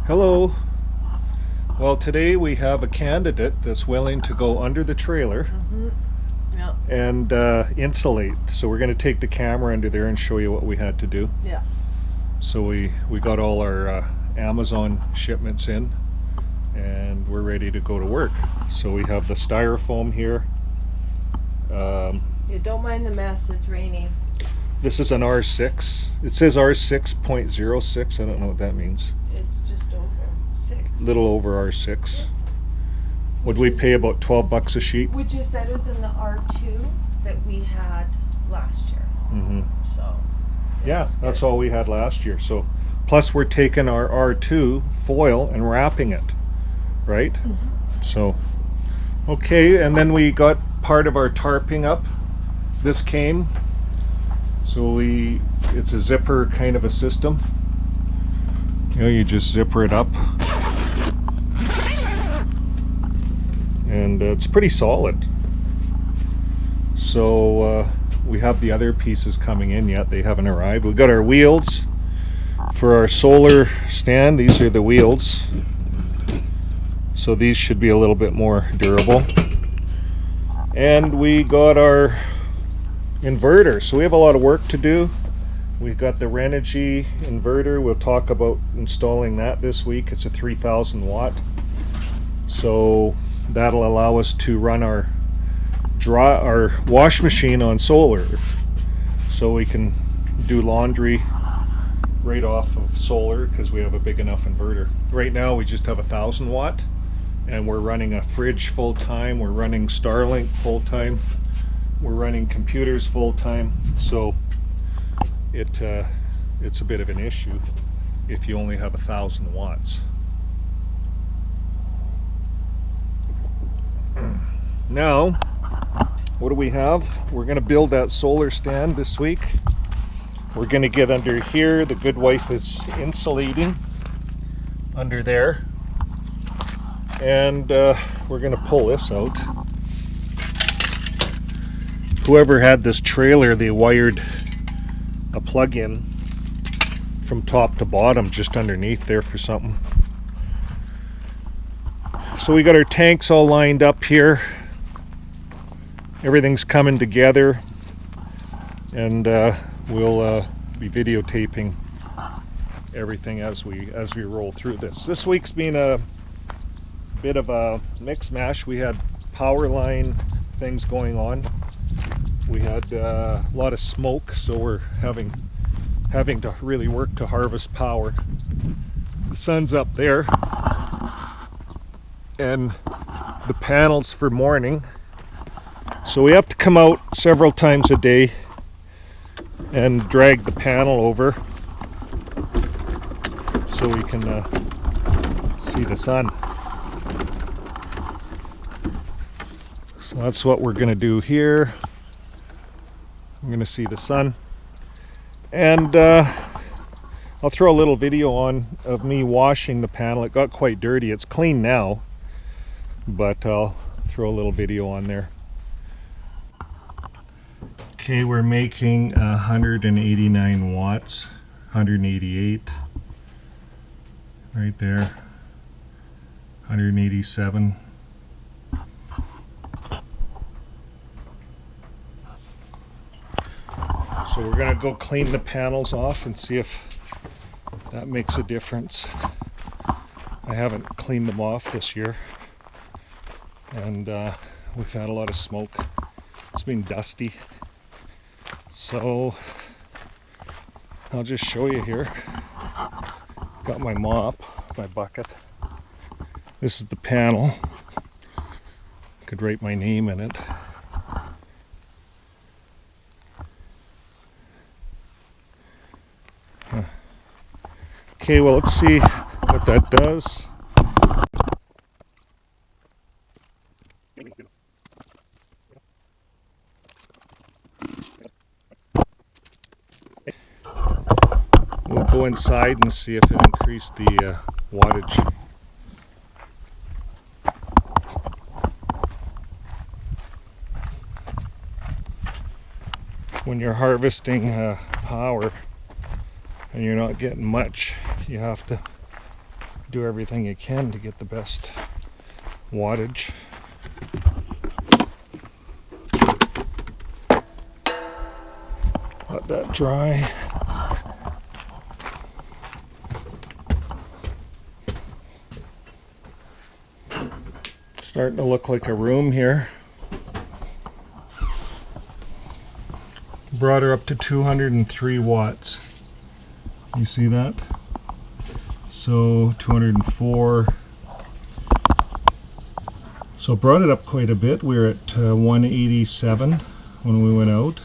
Hello. Well, today we have a candidate that's willing to go under the trailer Yep. and insulate. So we're going to take the camera under there and show you what we had to do. Yeah. So we got all our Amazon shipments in and we're ready to go to work. So we have the styrofoam here. Yeah, don't mind the mess, it's raining. This is an R6. It says R6.06. I don't know what that means. It's just over 6. Little over R6. Would we pay about 12 bucks a sheet? Which is better than the R2 that we had last year. Mm-hmm. So. Yeah, that's all we had last year. So, plus we're taking our R2 foil and wrapping it, right? Mm-hmm. So, okay, and then we got part of our tarping up. This came. So it's a zipper kind of a system. You know, you just zipper it up. And it's pretty solid. So we have the other pieces coming in yet. They haven't arrived. We got our wheels for our solar stand. These are the wheels. So these should be a little bit more durable. And we got our inverter. So we have a lot of work to do. We've got the Renogy inverter. We'll talk about installing that this week. It's a 3,000 watt. So that'll allow us to run our wash machine on solar. So we can do laundry right off of solar because we have a big enough inverter. Right now we just have 1,000 watt and we're running a fridge full time. We're running Starlink full time. We're running computers full time, so it's a bit of an issue if you only have 1,000 watts. Now, what do we have? We're going to build that solar stand this week. We're going to get under here. The good wife is insulating under there, and we're going to pull this out. Whoever had this trailer, they wired a plug-in from top to bottom just underneath there for something. So we got our tanks all lined up here. Everything's coming together, and we'll be videotaping everything as we roll through this. This week's been a bit of a mix mash. We had power line things going on. We had a lot of smoke, so we're having to really work to harvest power. The sun's up there, and the panels for morning. So we have to come out several times a day and drag the panel over so we can see the sun. So that's what we're going to do here. I'm going to see the sun, and I'll throw a little video on of me washing the panel. It got quite dirty. It's clean now, but I'll throw a little video on there. Okay, we're making 189 watts, 188 right there, 187. So we're going to go clean the panels off and see if that makes a difference. I haven't cleaned them off this year, and we've had a lot of smoke. It's been dusty. So I'll just show you here. Got my mop, my bucket. This is the panel. Could write my name in it. Okay, well, let's see what that does. We'll go inside and see if it increased the wattage. When you're harvesting power and you're not getting much, you have to do everything you can to get the best wattage. Let that dry. Starting to look like a room here. Brought her up to 203 watts. You see that? So 204. So brought it up quite a bit. We were at 187 when we went out.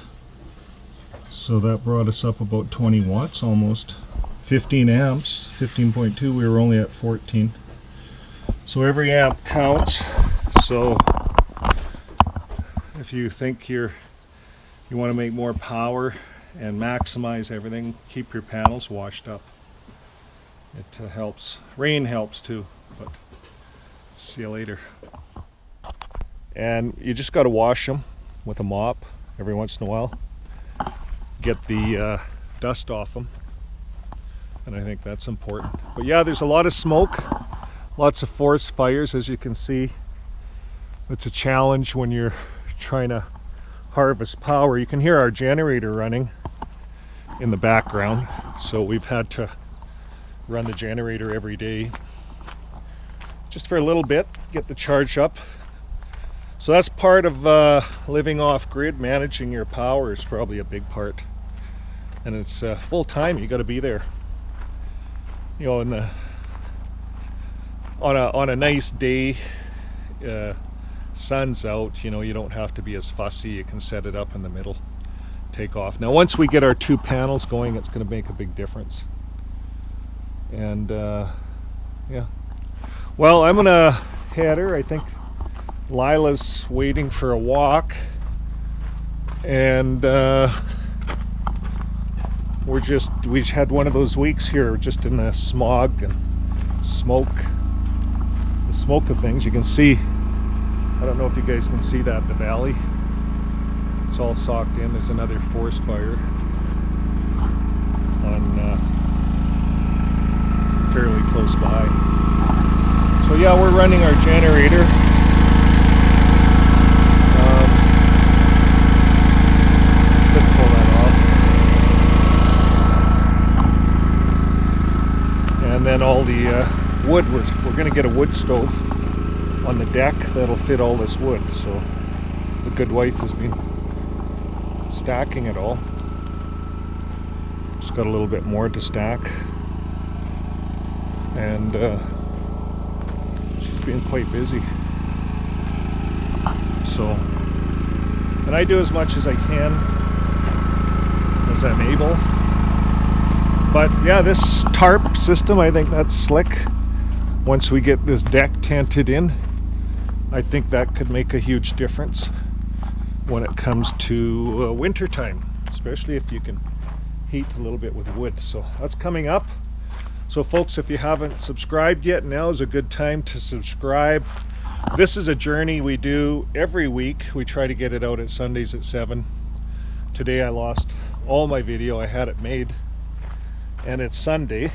So that brought us up about 20 watts almost. 15 amps, 15.2, we were only at 14. So every amp counts. So if you think you want to make more power and maximize everything, keep your panels washed up. It helps. Rain helps too, but see you later. And you just got to wash them with a mop every once in a while. Get the dust off them, and I think that's important. But yeah, there's a lot of smoke, lots of forest fires, as you can see. It's a challenge when you're trying to harvest power. You can hear our generator running in the background, so we've had to run the generator every day just for a little bit, get the charge up. So that's part of living off grid. Managing your power is probably a big part, and it's full time. You got to be there, you know. On a nice day, sun's out, you know, you don't have to be as fussy. You can set it up in the middle, take off. Now once we get our 2 panels going, it's going to make a big difference. And yeah, well, I'm gonna head her. I think Lila's waiting for a walk, and we had one of those weeks here just in the smog and smoke, the smoke of things. You can see, I don't know if you guys can see that, the valley, it's all socked in. There's another forest fire on fairly close by. So yeah, we're running our generator. Couldn't pull that off. And then all the wood, we're going to get a wood stove on the deck that'll fit all this wood. So the good wife has been stacking it all. Just got a little bit more to stack, and she's been quite busy. So, and I do as much as I can as I'm able. But yeah, this tarp system, I think that's slick. Once we get this deck tented in, I think that could make a huge difference when it comes to winter time, especially if you can heat a little bit with wood. So that's coming up. So folks, if you haven't subscribed yet, now is a good time to subscribe. This is a journey we do every week. We try to get it out at Sundays at 7. Today I lost all my video. I had it made, and it's Sunday.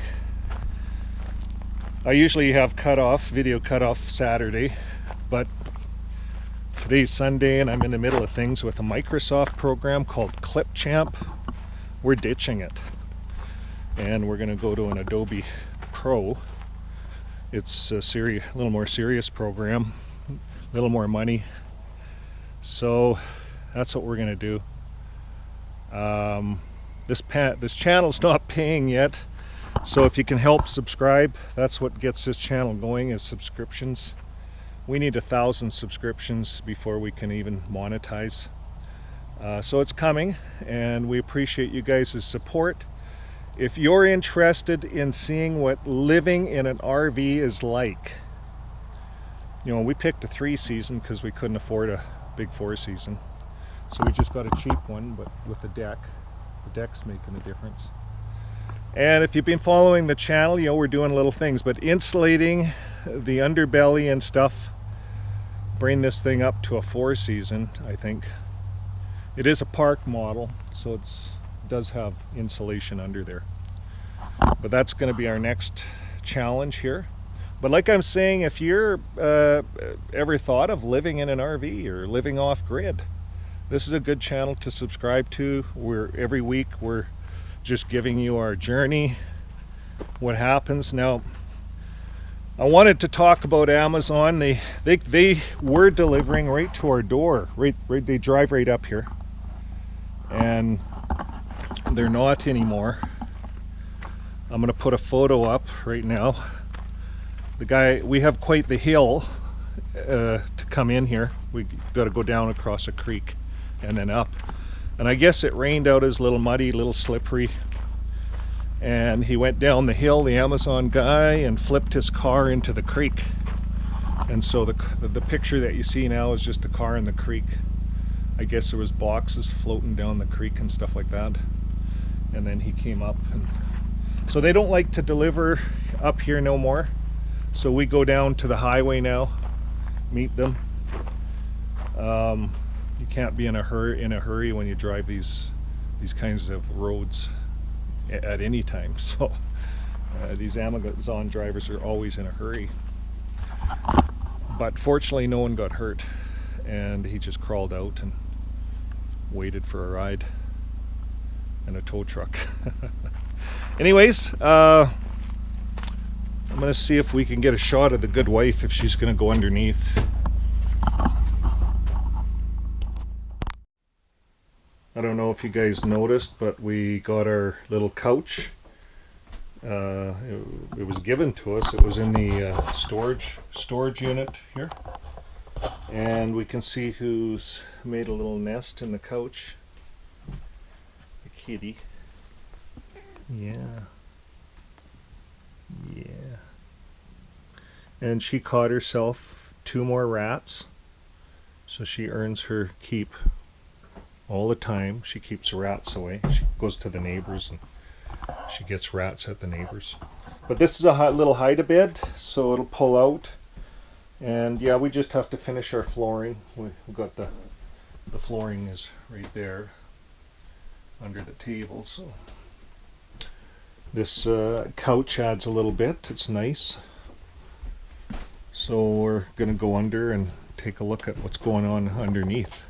I usually have video cutoff Saturday, but today's Sunday and I'm in the middle of things with a Microsoft program called Clipchamp. We're ditching it, and we're going to go to an Adobe Pro. It's a little more serious program, a little more money. So that's what we're going to do. This channel's not paying yet, so if you can help subscribe, that's what gets this channel going, is subscriptions. We need 1,000 subscriptions before we can even monetize. So it's coming, and we appreciate you guys' support. If you're interested in seeing what living in an RV is like, you know, we picked a 3 season because we couldn't afford a big 4 season. So we just got a cheap one, but with the deck. The deck's making a difference. And if you've been following the channel, you know, we're doing little things, but insulating the underbelly and stuff, bring this thing up to a 4 season, I think. It is a park model, so it does have insulation under there. But that's going to be our next challenge here. But like I'm saying, if you're ever thought of living in an RV or living off grid, this is a good channel to subscribe to. Every week we're just giving you our journey, what happens. Now, I wanted to talk about Amazon. They were delivering right to our door. Right, they drive right up here, and they're not anymore. I'm gonna put a photo up right now. The guy, we have quite the hill to come in here. We got to go down across a creek and then up. And I guess it rained out, as little muddy, little slippery. And he went down the hill, the Amazon guy, and flipped his car into the creek. And so the picture that you see now is just the car in the creek. I guess there was boxes floating down the creek and stuff like that. And then he came up. And so they don't like to deliver up here no more. So we go down to the highway now, meet them. You can't be in a hurry when you drive these kinds of roads at any time. So these Amazon drivers are always in a hurry. But fortunately no one got hurt, and he just crawled out and waited for a ride and a tow truck. Anyways, I'm gonna see if we can get a shot of the good wife, if she's gonna go underneath. I don't know if you guys noticed, but we got our little couch. It was given to us. It was in the storage unit here, and we can see who's made a little nest in the couch. The kitty. Yeah. And she caught herself 2 more rats, so she earns her keep all the time. She keeps the rats away. She goes to the neighbors and she gets rats at the neighbors. But this is a little hide-a-bed, so it'll pull out. And yeah, we just have to finish our flooring. We've got the flooring is right there under the table. So this couch adds a little bit. It's nice. So we're gonna go under and take a look at what's going on underneath,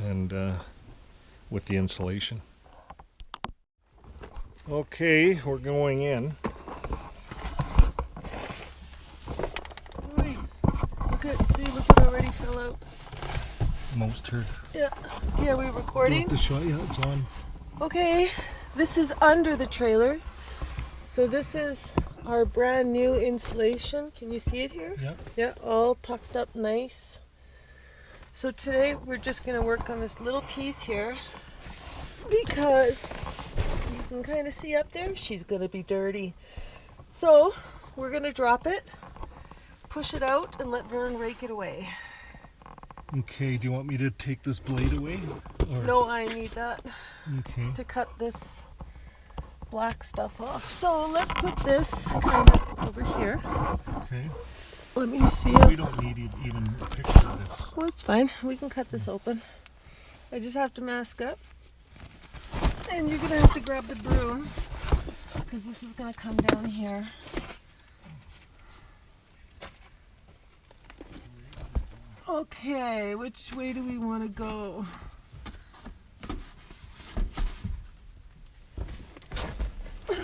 and with the insulation. Okay, we're going in. Wait, look it already fell out. Most heard. Yeah, we recording? The shot, yeah, it's on. Okay, this is under the trailer. So this is our brand new insulation. Can you see it here? Yeah. Yeah, all tucked up nice. So today we're just gonna work on this little piece here, because you can kind of see up there, she's gonna be dirty. So we're gonna drop it, push it out, and let Vern rake it away. Okay, do you want me to take this blade away? Or? No, I need that Okay. to cut this black stuff off. So let's put this kind of over here. Okay. Let me see. We don't need even a picture of this. Well, it's fine. We can cut this open. I just have to mask up. And you're going to have to grab the broom, because this is going to come down here. Okay, which way do we want to go? Well,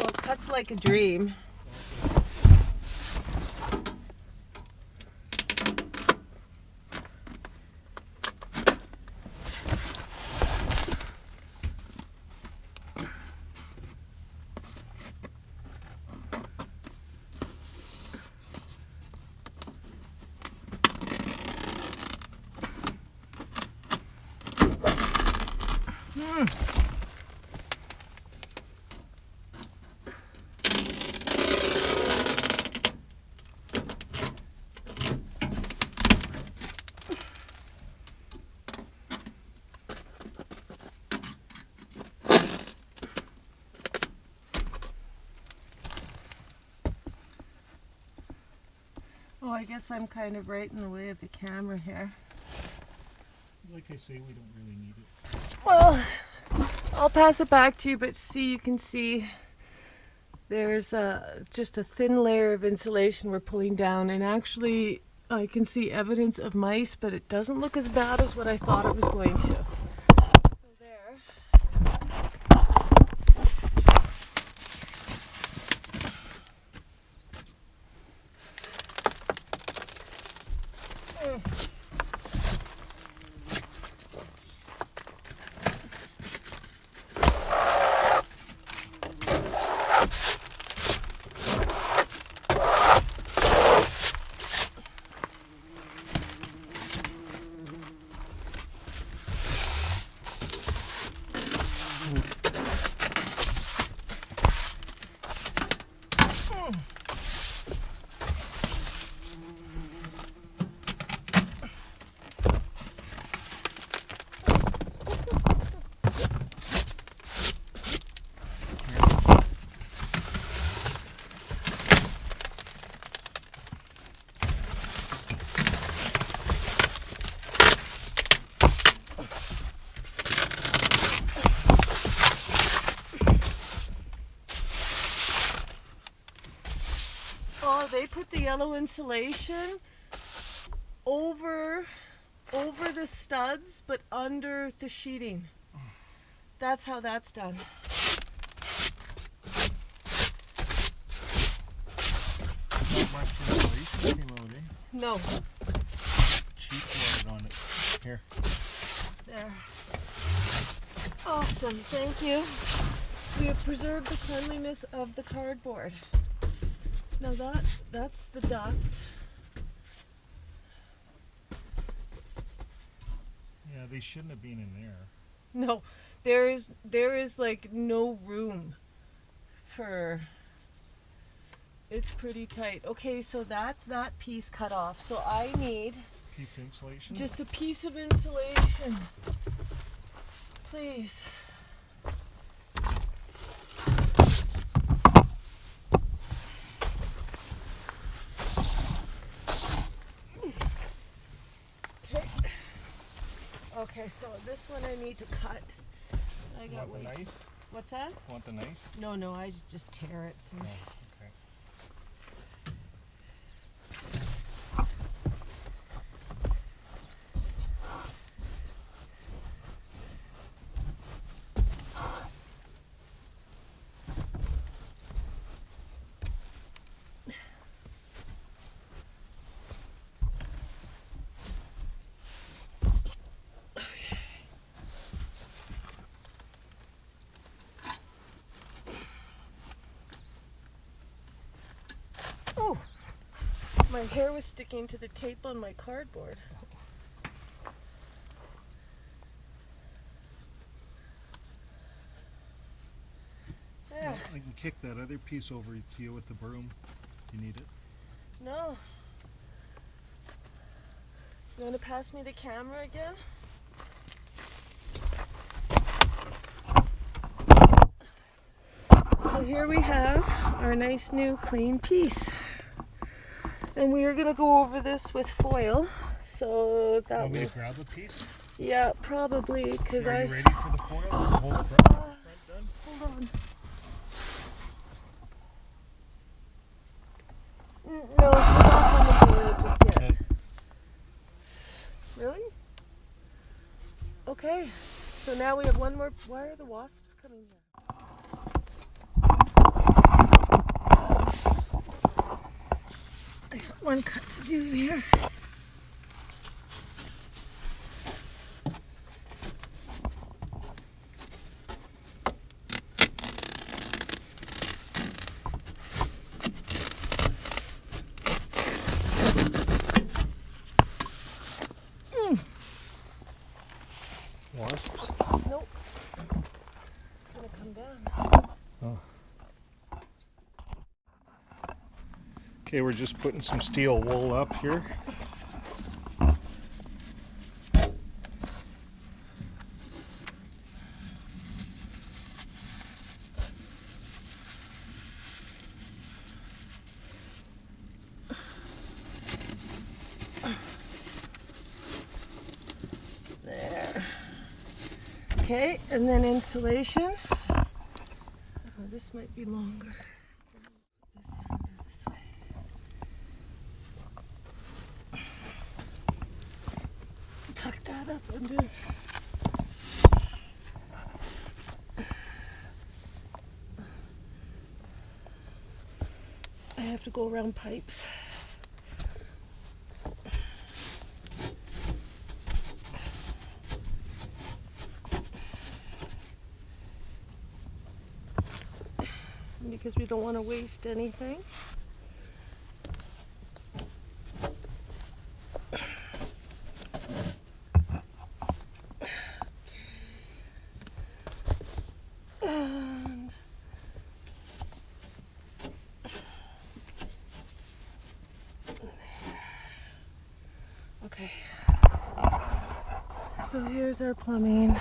it cuts like a dream. Oh, I guess I'm kind of right in the way of the camera here. Like I say, we don't really need it. Well, I'll pass it back to you, but see, you can see there's just a thin layer of insulation we're pulling down, and actually I can see evidence of mice, but it doesn't look as bad as what I thought it was going to. So there. Oh, they put the yellow insulation over the studs, but under the sheeting. That's how that's done. Not much insulation came out, eh? No. Cheap water on it. Here. There. Awesome, thank you. We have preserved the cleanliness of the cardboard. Now that's the duct. Yeah, they shouldn't have been in there. No, there is like no room for. It's pretty tight. Okay, so that's that piece cut off. So I need Piece of insulation. just a piece of insulation, please. Okay, so this one I need to cut. I got Want the knife? What's that? Want the knife? No, I just tear it. So. Oh, okay. Oh, my hair was sticking to the tape on my cardboard. There. Well, I can kick that other piece over to you with the broom. You need it. No. You want to pass me the camera again? So here we have our nice new clean piece. And we are going to go over this with foil. So that Want me will, to grab a piece? yeah, probably, because Are I... you ready for the foil? Is the whole front done? Hold on. No, it's not on the foil just yet. Okay. Really? Okay. So now we have one more. Why are the wasps coming here? I got one cut to do here. Wasps? Nope. It's gonna come down. Oh. Okay, we're just putting some steel wool up here. Okay, and then insulation. Oh, this might be longer. Put this under this way. Tuck that up under. I have to go around pipes. Because we don't want to waste anything. And okay. So here's our plumbing.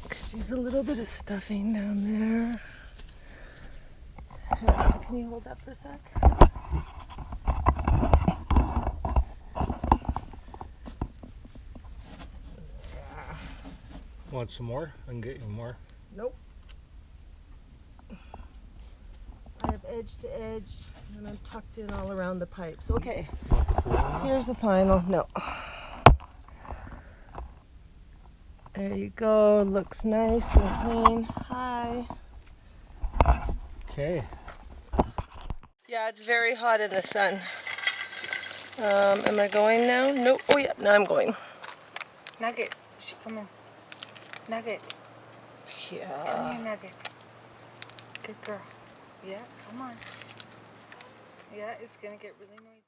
Could use a little bit of stuffing down there. Can you hold that for a sec? Want some more? I can get you more. Nope. I have edge to edge and I'm tucked in all around the pipes. Okay. Here's the final. No. There you go. Looks nice and clean. Hi. Okay. Yeah, it's very hot in the sun. Am I going now? Nope. Oh yeah, now I'm going. Nugget, come in. Nugget, come Yeah. here, Nugget. Good girl. Yeah, come on. Yeah, it's gonna get really noisy.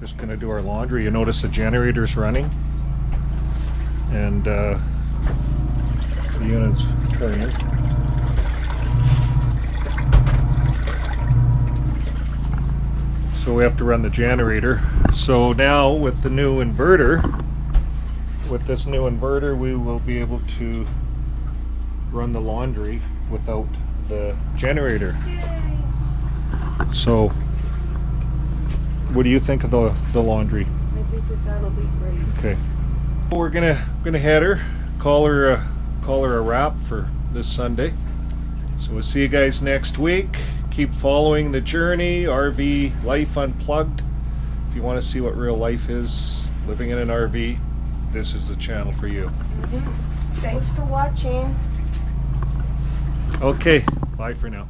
Just gonna do our laundry. You notice the generator's running and the unit's turning. So we have to run the generator. So now with the new inverter, with this new inverter, we will be able to run the laundry without the generator. Yay. So what do you think of the laundry? I think that that'll be great. Okay. We're gonna head her, call her a wrap for this Sunday. So we'll see you guys next week. Keep following the journey, RV Life Unplugged. If you want to see what real life is, living in an RV, this is the channel for you. Thanks for watching. Okay, bye for now.